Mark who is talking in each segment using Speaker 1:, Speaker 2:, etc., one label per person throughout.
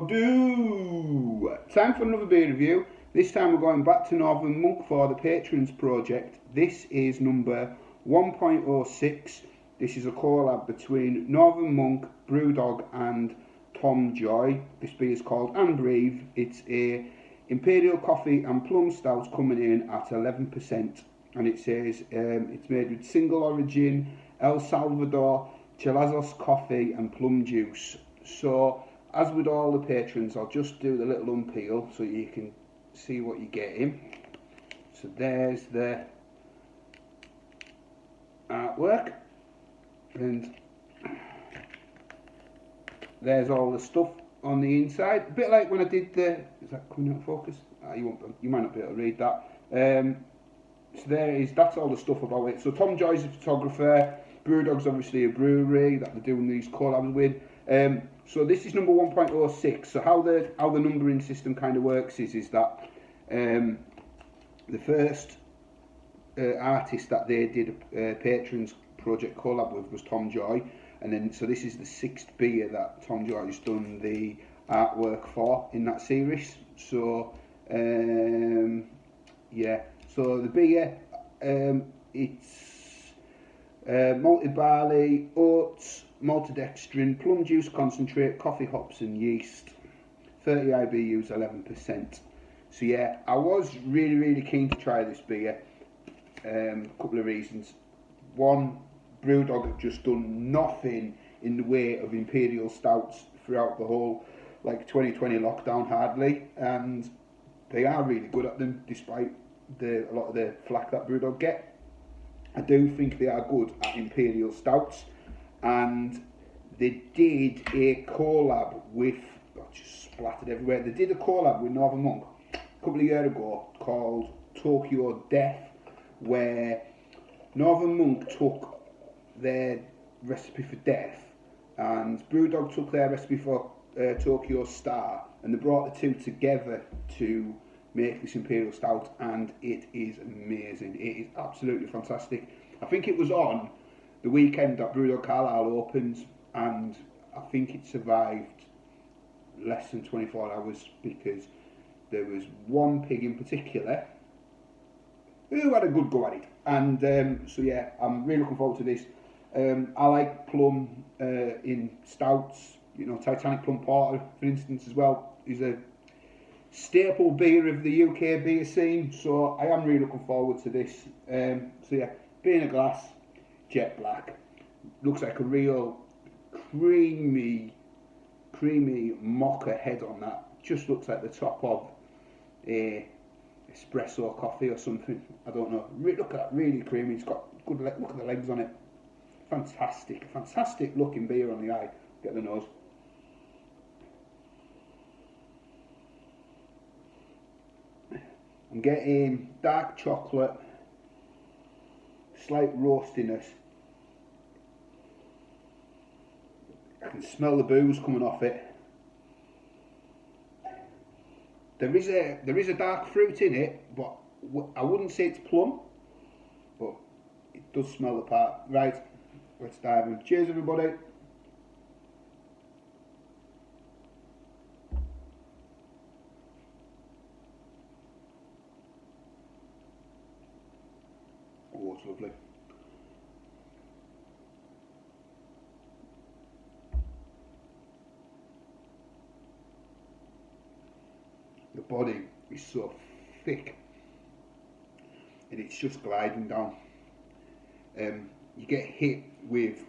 Speaker 1: do? Time for another beer review. This time we're going back to Northern Monk for the Patrons project. This is number 1.06. This is a collab between Northern Monk, Brewdog and Tom Joy. This beer is called And Breathe. It's a Imperial coffee and Plum Stout coming in at 11%. And it says it's made with single origin, El Salvador, Chalazos coffee and plum juice. So, as with all the patrons, I'll just do the little unpeel so you can see what you're getting. So there's the artwork, and there's all the stuff on the inside. A bit like when I did the, is that coming out of focus? You might not be able to read that. So that's all the stuff about it. So Tom Joy's a photographer, Brewdog's obviously a brewery that they're doing these collabs with. So this is number 1.06. So how the numbering system kind of works is that the first artist that they did a Patrons project collab with was Tom Joy, and then so this is the 6th beer that Tom Joy has done the artwork for in that series. So yeah, so the beer it's malted barley, oats, maltodextrin, plum juice concentrate, coffee hops and yeast, 30 IBUs, 11%. So yeah, I was really keen to try this beer. A couple of reasons. One, Brewdog have just done nothing in the way of Imperial stouts throughout the whole 2020 lockdown hardly, and they are really good at them despite a lot of the flack that Brewdog get. I do think they are good at Imperial stouts, and they did a collab with, just splattered everywhere, they did a collab with Northern Monk a couple of years ago called Tokyo Death, where Northern Monk took their recipe for death and Brewdog took their recipe for Tokyo Star, and they brought the two together to make this Imperial Stout, and it is amazing. It is absolutely fantastic. I think it was on the weekend that Brewdog Carlisle opens, and I think it survived less than 24 hours because there was one pig in particular who had a good go at it. And so yeah, I'm really looking forward to this. I like plum in stouts. You know, Titanic Plum Porter, for instance, as well, is a staple beer of the UK beer scene. So I am really looking forward to this. So yeah, beer in a glass, jet black. Looks like a real creamy mocha head on that. Just looks like the top of a espresso coffee or something. I don't know. Look at that, really creamy. It's got good look at the legs on it. Fantastic looking beer on the eye. Get the nose. I'm getting dark chocolate, slight roastiness. I can smell the booze coming off it. There is a dark fruit in it, but I wouldn't say it's plum, but it does smell the part. Right, let's dive in. Cheers, everybody. Oh, it's lovely. The body is so thick and it's just gliding down. You get hit with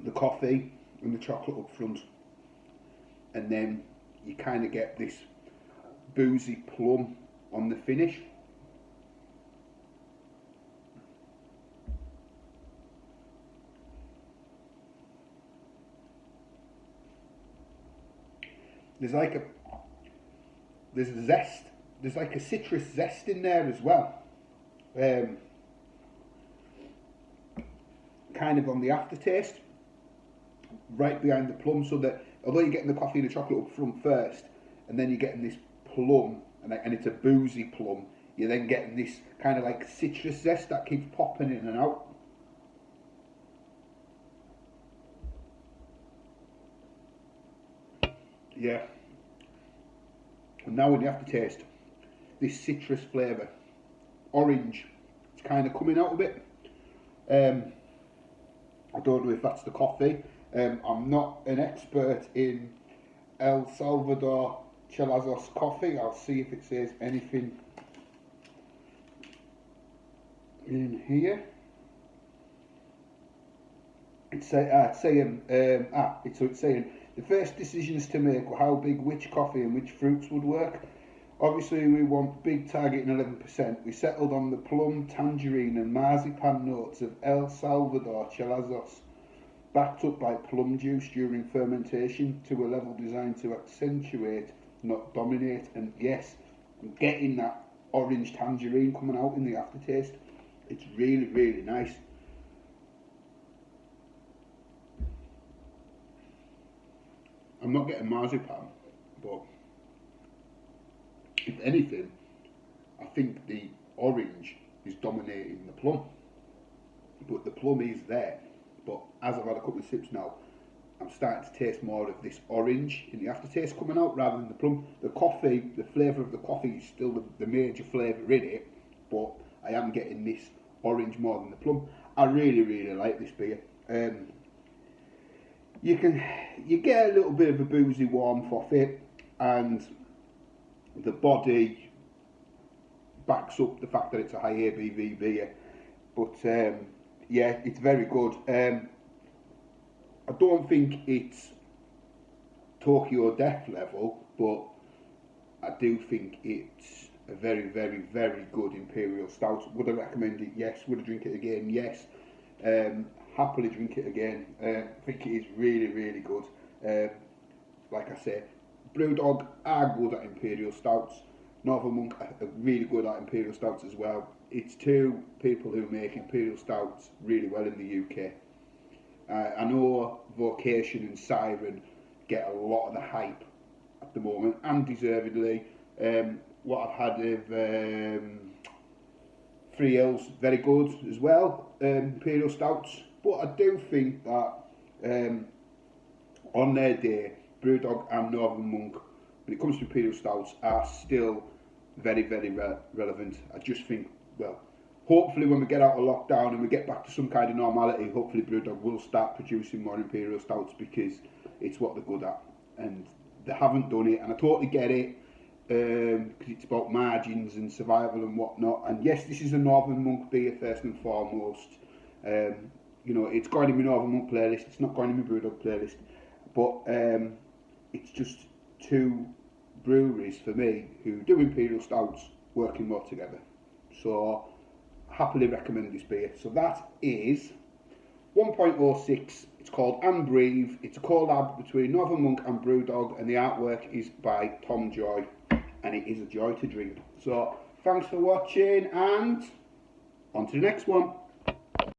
Speaker 1: the coffee and the chocolate up front, and then you kind of get this boozy plum on the finish. There's a zest. There's like a citrus zest in there as well. Kind of on the aftertaste, right behind the plum, so that although you're getting the coffee and the chocolate up front first, and then you're getting this plum, and it's a boozy plum, you're then getting this kind of like citrus zest that keeps popping in and out. Yeah. And now when you have to taste this citrus flavour, orange, it's kind of coming out a bit. I don't know if that's the coffee. I'm not an expert in El Salvador Chelazos coffee. I'll see if it says anything in here. It's saying the first decisions to make were how big which coffee and which fruits would work. Obviously we want big targeting 11%. We settled on the plum, tangerine and marzipan notes of El Salvador Chelazos, backed up by plum juice during fermentation to a level designed to accentuate, not dominate. And yes, I'm getting that orange tangerine coming out in the aftertaste. It's really, really nice. I'm not getting marzipan, but if anything, I think the orange is dominating the plum. But the plum is there. But as I've had a couple of sips now, I'm starting to taste more of this orange in the aftertaste coming out rather than the plum. The coffee, the flavour of the coffee is still the major flavour in it, but I am getting this orange more than the plum. I really, really like this beer. You get a little bit of a boozy warmth off it, and the body backs up the fact that it's a high ABV beer. But yeah, it's very good. I don't think it's Tokyo Death level, but I do think it's a very, very, very good Imperial Stout. Would I recommend it? Yes. Would I drink it again? Yes. Happily drink it again. I think it is really, really good. Like I said, Brewdog are good at Imperial Stouts. Northern Monk are really good at Imperial Stouts as well. It's two people who make Imperial Stouts really well in the UK. I know Vocation and Siren get a lot of the hype at the moment, and deservedly. What I've had of Three Hills, very good as well, Imperial Stouts. But I do think that on their day, Brewdog and Northern Monk, when it comes to Imperial Stouts, are still very, very relevant. I just think, well, hopefully when we get out of lockdown and we get back to some kind of normality, hopefully Brewdog will start producing more Imperial Stouts, because it's what they're good at. And they haven't done it, and I totally get it, because it's about margins and survival and whatnot. And yes, this is a Northern Monk beer first and foremost. You know, it's going in my Northern Monk playlist, it's not going in my Brewdog playlist, but it's just two breweries for me who do Imperial Stouts working well together. So happily recommend this beer. So that is 1.06. It's called And Breathe. It's a collab between Northern Monk and Brewdog, and the artwork is by Tom Joy, and it is a joy to drink. So thanks for watching, and on to the next one.